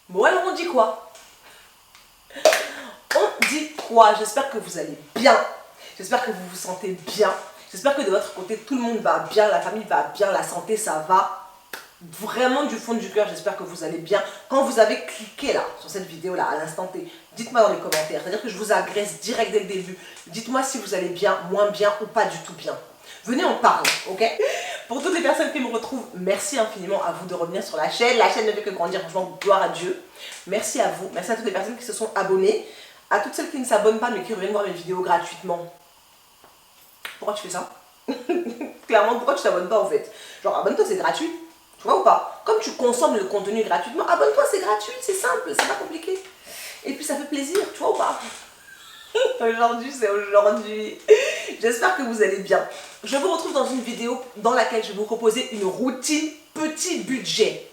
Bon alors on dit quoi? On dit quoi? J'espère que vous allez bien. J'espère que vous vous sentez bien. J'espère que de votre côté, tout le monde va bien, la famille va bien, la santé, ça va. Vraiment du fond du cœur, j'espère que vous allez bien. Quand vous avez cliqué là, sur cette vidéo là, à l'instant T, dites-moi dans les commentaires. C'est-à-dire que je vous agresse direct dès le début. Dites-moi si vous allez bien, moins bien ou pas du tout bien. Venez en parler, ok? Pour toutes les personnes qui me retrouvent, merci infiniment à vous de revenir sur la chaîne. La chaîne ne fait que grandir, franchement, gloire à Dieu. Merci à vous, merci à toutes les personnes qui se sont abonnées. À toutes celles qui ne s'abonnent pas mais qui reviennent voir mes vidéos gratuitement. Pourquoi tu fais ça? Clairement, pourquoi tu t'abonnes pas en fait? Genre, abonne-toi, c'est gratuit. Tu vois ou pas? Comme tu consommes le contenu gratuitement, abonne-toi, c'est gratuit, c'est simple, c'est pas compliqué. Et puis ça fait plaisir, tu vois ou pas? Aujourd'hui, c'est aujourd'hui. J'espère que vous allez bien. Je vous retrouve dans une vidéo dans laquelle je vais vous proposer une routine petit budget.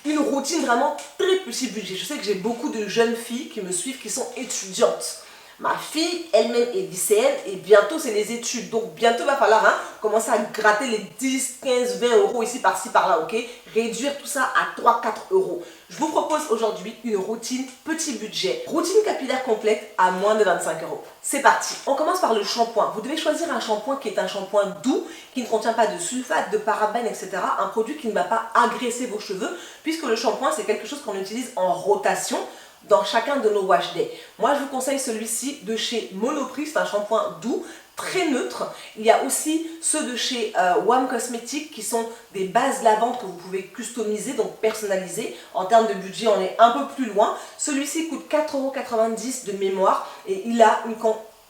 Une routine vraiment très petit budget. Je sais que j'ai beaucoup de jeunes filles qui me suivent qui sont étudiantes. Ma fille elle-même est lycéenne et bientôt c'est les études. Donc bientôt il va falloir commencer à gratter les 10, 15, 20 euros ici par-ci par-là, ok? Réduire tout ça à 3, 4 euros. Je vous propose aujourd'hui une routine petit budget. Routine capillaire complète à moins de 25 euros. C'est parti. On commence par le shampoing. Vous devez choisir un shampoing qui est un shampoing doux, qui ne contient pas de sulfate, de parabènes, etc. Un produit qui ne va pas agresser vos cheveux, puisque le shampoing c'est quelque chose qu'on utilise en rotation dans chacun de nos wash days. Moi je vous conseille celui-ci de chez Monoprix, c'est un shampoing doux, très neutre. Il y a aussi ceux de chez WAM Cosmetics qui sont des bases lavandes que vous pouvez customiser, donc personnaliser. En termes de budget, on est un peu plus loin. Celui-ci coûte 4,90 € de mémoire et il a une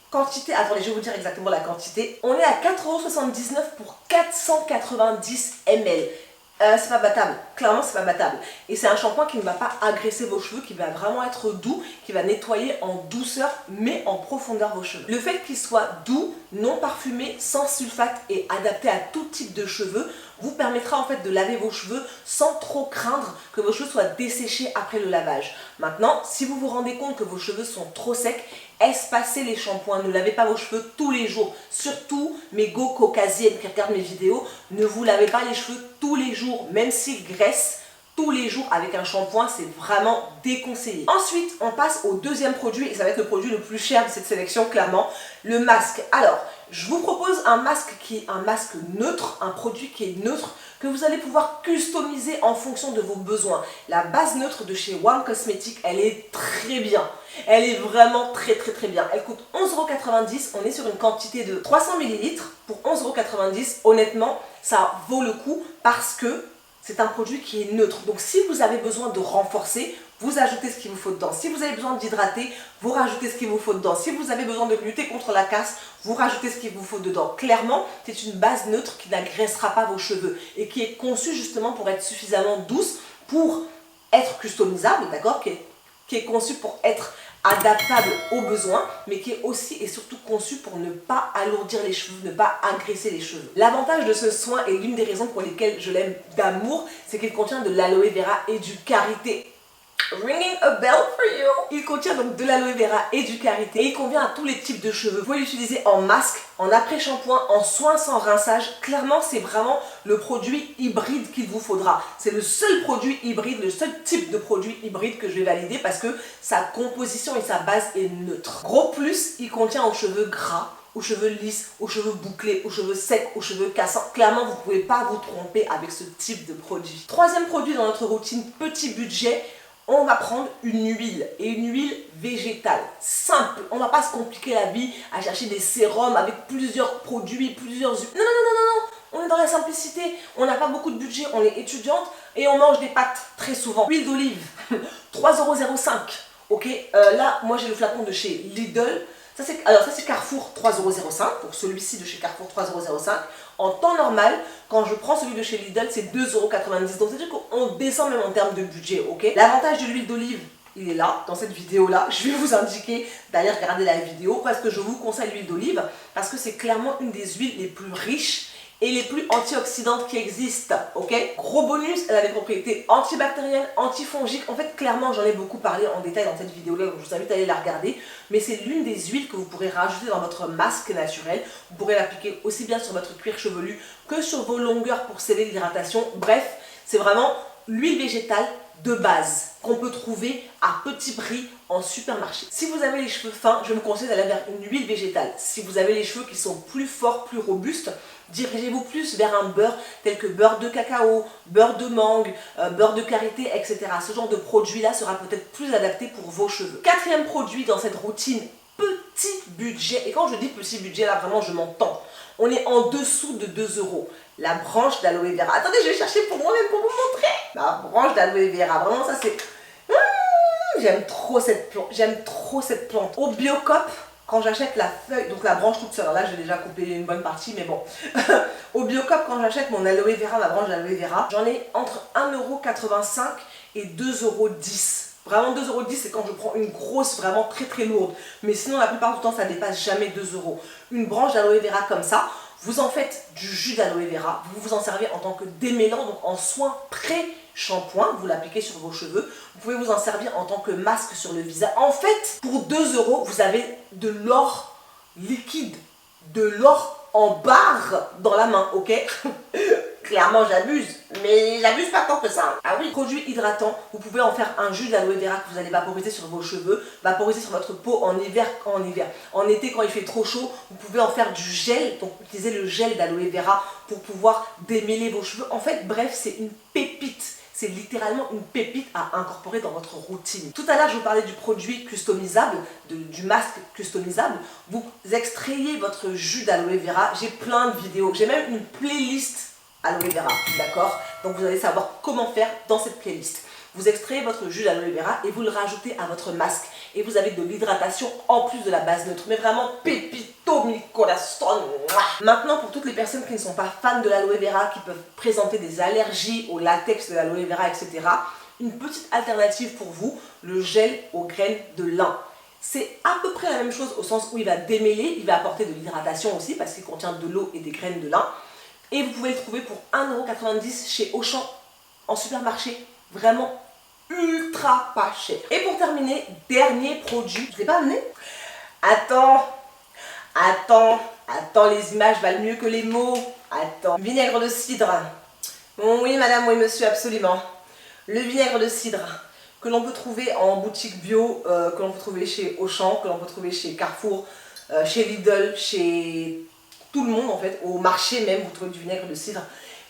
quantité, attendez, je vais vous dire exactement la quantité. On est à 4,79 € pour 490 ml. C'est pas battable, clairement c'est pas battable. Et c'est un shampoing qui ne va pas agresser vos cheveux, qui va vraiment être doux, qui va nettoyer en douceur mais en profondeur vos cheveux. Le fait qu'il soit doux, non parfumé, sans sulfate et adapté à tout type de cheveux vous permettra en fait de laver vos cheveux sans trop craindre que vos cheveux soient desséchés après le lavage. Maintenant, si vous vous rendez compte que vos cheveux sont trop secs, espacez les shampoings, ne lavez pas vos cheveux tous les jours. Surtout mes go caucasiennes qui regardent mes vidéos, ne vous lavez pas les cheveux tous les jours, même s'ils graissent. Tous les jours avec un shampoing, c'est vraiment déconseillé. Ensuite, on passe au deuxième produit et ça va être le produit le plus cher de cette sélection, clairement, le masque. Alors, je vous propose un masque qui est un masque neutre, un produit qui est neutre, que vous allez pouvoir customiser en fonction de vos besoins. La base neutre de chez WAM Cosmetics, elle est très bien. Elle est vraiment très bien. Elle coûte 11,90 €. On est sur une quantité de 300 ml pour 11,90 €. Honnêtement, ça vaut le coup parce que c'est un produit qui est neutre. Donc si vous avez besoin de renforcer, vous ajoutez ce qu'il vous faut dedans. Si vous avez besoin d'hydrater, vous rajoutez ce qu'il vous faut dedans. Si vous avez besoin de lutter contre la casse, vous rajoutez ce qu'il vous faut dedans. Clairement, c'est une base neutre qui n'agressera pas vos cheveux et qui est conçue justement pour être suffisamment douce, pour être customisable, d'accord, qui est conçue pour être adaptable aux besoins, mais qui est aussi et surtout conçu pour ne pas alourdir les cheveux, ne pas agresser les cheveux. L'avantage de ce soin et l'une des raisons pour lesquelles je l'aime d'amour, c'est qu'il contient de l'aloe vera et du karité. Ringing a bell for you. Il contient donc de l'aloe vera et du karité et il convient à tous les types de cheveux. Vous pouvez l'utiliser en masque, en après-shampoing, en soin sans rinçage. Clairement, c'est vraiment le produit hybride qu'il vous faudra. C'est le seul produit hybride, le seul type de produit hybride que je vais valider parce que sa composition et sa base est neutre. Gros plus, il contient aux cheveux gras, aux cheveux lisses, aux cheveux bouclés, aux cheveux secs, aux cheveux cassants. Clairement, vous ne pouvez pas vous tromper avec ce type de produit. Troisième produit dans notre routine petit budget, on va prendre une huile, et une huile végétale, simple. On ne va pas se compliquer la vie à chercher des sérums avec plusieurs produits, plusieurs huiles. Non, on est dans la simplicité, on n'a pas beaucoup de budget, on est étudiante et on mange des pâtes très souvent. Huile d'olive, 3,05 €, ok. Là, moi j'ai le flacon de chez Lidl. Alors ça c'est Carrefour 3,05 €, pour celui-ci de chez Carrefour 3,05 €. En temps normal, quand je prends celui de chez Lidl, c'est 2,90 €. Donc c'est-à-dire qu'on descend même en termes de budget, ok. L'avantage de l'huile d'olive, il est là, dans cette vidéo-là. Je vais vous indiquer d'aller regarder la vidéo parce que je vous conseille l'huile d'olive parce que c'est clairement une des huiles les plus riches et les plus antioxydantes qui existent, ok. Gros bonus, elle a des propriétés antibactériennes, antifongiques. En fait, clairement, j'en ai beaucoup parlé en détail dans cette vidéo-là, donc je vous invite à aller la regarder. Mais c'est l'une des huiles que vous pourrez rajouter dans votre masque naturel. Vous pourrez l'appliquer aussi bien sur votre cuir chevelu que sur vos longueurs pour sceller l'hydratation. Bref, c'est vraiment l'huile végétale de base qu'on peut trouver à petit prix en supermarché. Si vous avez les cheveux fins, je vous conseille d'aller vers une huile végétale. Si vous avez les cheveux qui sont plus forts, plus robustes, dirigez-vous plus vers un beurre tel que beurre de cacao, beurre de mangue, beurre de karité, etc. Ce genre de produit-là sera peut-être plus adapté pour vos cheveux. Quatrième produit dans cette routine, petit budget. Et quand je dis petit budget, là vraiment je m'entends. On est en dessous de 2 €. La branche d'aloe vera. Attendez, je vais chercher pour moi-même pour vous montrer. La branche d'aloe vera. Vraiment, ça c'est... J'aime trop cette plante. J'aime trop cette plante. Au Biocop, quand j'achète la feuille, donc la branche toute seule, là j'ai déjà coupé une bonne partie, mais bon. Au Biocop, quand j'achète mon aloe vera, ma branche d'aloe vera, j'en ai entre 1,85 € et 2,10 €. Vraiment 2,10 € c'est quand je prends une grosse, vraiment très très lourde. Mais sinon la plupart du temps ça dépasse jamais 2 €. Une branche d'aloe vera comme ça, vous en faites du jus d'aloe vera, vous vous en servez en tant que démêlant, donc en soin pré-shampoing, vous l'appliquez sur vos cheveux. Vous pouvez vous en servir en tant que masque sur le visage. En fait, pour 2 €, vous avez de l'or liquide, de l'or en barre dans la main, ok? Clairement j'abuse, mais j'abuse pas tant que ça. Ah oui. Produit hydratant, vous pouvez en faire un jus d'aloe vera que vous allez vaporiser sur vos cheveux, vaporiser sur votre peau en hiver. En été quand il fait trop chaud, vous pouvez en faire du gel, donc utilisez le gel d'aloe vera pour pouvoir démêler vos cheveux. En fait, bref, c'est une pépite. C'est littéralement une pépite à incorporer dans votre routine. Tout à l'heure, je vous parlais du produit customisable, du masque customisable. Vous extrayez votre jus d'aloe vera. J'ai plein de vidéos. J'ai même une playlist aloe vera, d'accord? Donc vous allez savoir comment faire dans cette playlist. Vous extrayez votre jus d'aloe vera et vous le rajoutez à votre masque. Et vous avez de l'hydratation en plus de la base neutre. Mais vraiment pépito mi corazón. Maintenant, pour toutes les personnes qui ne sont pas fans de l'aloe vera, qui peuvent présenter des allergies au latex de l'aloe vera, etc., une petite alternative pour vous, le gel aux graines de lin. C'est à peu près la même chose au sens où il va démêler, il va apporter de l'hydratation aussi parce qu'il contient de l'eau et des graines de lin. Et vous pouvez le trouver pour 1,90 € chez Auchan en supermarché. Vraiment ultra pas cher. Et pour terminer, dernier produit. Je ne l'ai pas amené? Attends, les images valent mieux que les mots. Attends. Vinaigre de cidre. Oui madame, oui monsieur, absolument. Le vinaigre de cidre que l'on peut trouver en boutique bio, que l'on peut trouver chez Auchan, que l'on peut trouver chez Carrefour, chez Lidl, chez... tout le monde en fait, au marché même, vous trouvez du vinaigre de cidre.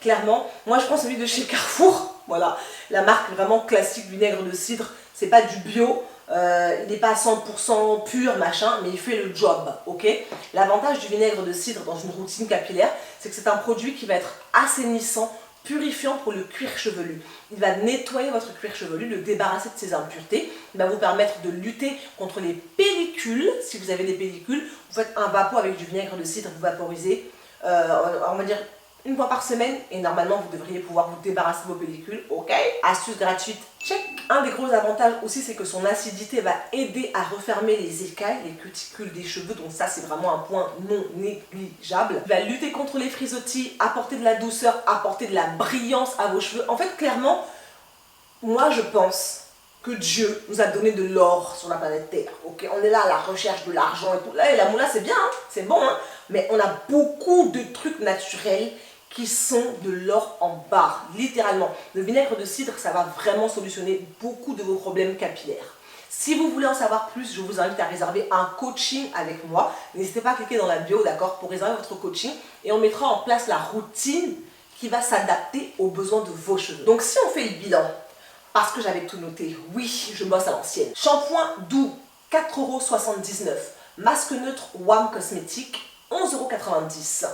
Clairement, moi je prends celui de chez Carrefour, voilà, la marque vraiment classique vinaigre de cidre, c'est pas du bio, il n'est pas 100% pur machin, mais il fait le job, ok? L'avantage du vinaigre de cidre dans une routine capillaire, c'est que c'est un produit qui va être assainissant, purifiant pour le cuir chevelu. Il va nettoyer votre cuir chevelu, le débarrasser de ses impuretés. Il va vous permettre de lutter contre les pellicules. Si vous avez des pellicules, vous faites un vapeau avec du vinaigre de cidre, vous vaporisez, on va dire une fois par semaine et normalement vous devriez pouvoir vous débarrasser de vos pellicules, ok? Astuce gratuite, check! Un des gros avantages aussi, c'est que son acidité va aider à refermer les écailles, les cuticules des cheveux, donc ça c'est vraiment un point non négligeable. Il va lutter contre les frisottis, apporter de la douceur, apporter de la brillance à vos cheveux. En fait, clairement, moi je pense que Dieu nous a donné de l'or sur la planète Terre, ok? On est là à la recherche de l'argent et tout. Là, et la moula c'est bien, hein? C'est bon, hein? Mais on a beaucoup de trucs naturels qui sont de l'or en barre, littéralement. Le vinaigre de cidre, ça va vraiment solutionner beaucoup de vos problèmes capillaires. Si vous voulez en savoir plus, je vous invite à réserver un coaching avec moi. N'hésitez pas à cliquer dans la bio, d'accord, pour réserver votre coaching. Et on mettra en place la routine qui va s'adapter aux besoins de vos cheveux. Donc si on fait le bilan, parce que j'avais tout noté, oui, je bosse à l'ancienne. Shampoing doux, 4,79 €. Masque neutre WAM Cosmétique, 11,90 €.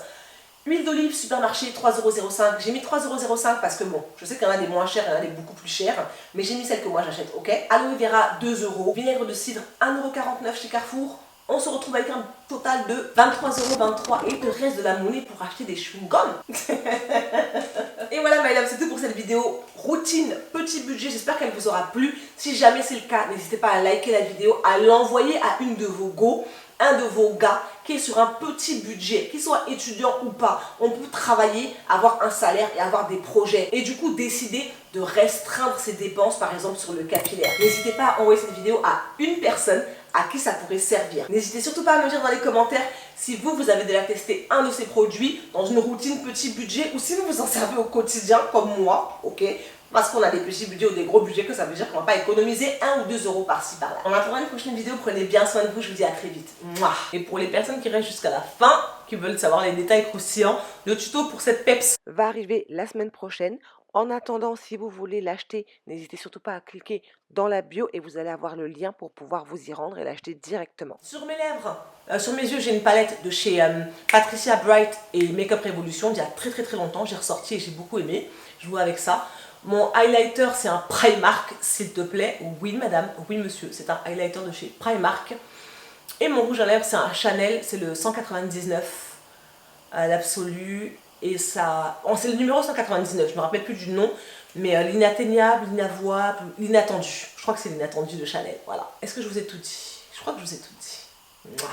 Huile d'olive supermarché 3,05 €. J'ai mis 3,05 € parce que bon, je sais qu'il y en a des moins chères, il y en a des beaucoup plus chères, mais j'ai mis celle que moi j'achète, ok? Aloe vera 2 €. Vinaigre de cidre 1,49 € chez Carrefour. On se retrouve avec un total de 23,23 € et il te reste de la monnaie pour acheter des chewing-gums. Et voilà my love, c'est tout pour cette vidéo routine, petit budget, j'espère qu'elle vous aura plu. Si jamais c'est le cas, n'hésitez pas à liker la vidéo, à l'envoyer à une de vos go, un de vos gars qui est sur un petit budget, qu'il soit étudiant ou pas. On peut travailler, avoir un salaire et avoir des projets. Et du coup, décider de restreindre ses dépenses, par exemple sur le capillaire. N'hésitez pas à envoyer cette vidéo à une personne à qui ça pourrait servir. N'hésitez surtout pas à me dire dans les commentaires si vous avez déjà testé un de ces produits dans une routine petit budget ou si vous vous en servez au quotidien comme moi, ok? parce qu'on a des petits budgets ou des gros budgets, que ça veut dire qu'on va pas économiser 1 ou 2 euros par-ci par-là. En attendant une prochaine vidéo, prenez bien soin de vous, je vous dis à très vite. Mouah. Et pour les personnes qui restent jusqu'à la fin, qui veulent savoir les détails croustillants, le tuto pour cette peps va arriver la semaine prochaine. En attendant, si vous voulez l'acheter, n'hésitez surtout pas à cliquer dans la bio et vous allez avoir le lien pour pouvoir vous y rendre et l'acheter directement. sur mes lèvres. Sur mes yeux, j'ai une palette de chez Patricia Bright et Makeup Revolution d'il y a très longtemps. J'ai ressorti et j'ai beaucoup aimé. Je joue avec ça. Mon highlighter, c'est un Primark, s'il te plaît. Oui, madame, oui, monsieur. C'est un highlighter de chez Primark. Et mon rouge à lèvres, c'est un Chanel. C'est le 199 à l'absolu. Et ça... Oh, c'est le numéro 199. Je ne me rappelle plus du nom. Mais l'inatteignable, l'inavouable, l'inattendu. Je crois que c'est l'inattendu de Chanel. Voilà. Est-ce que je vous ai tout dit? Je crois que je vous ai tout dit. Mouah.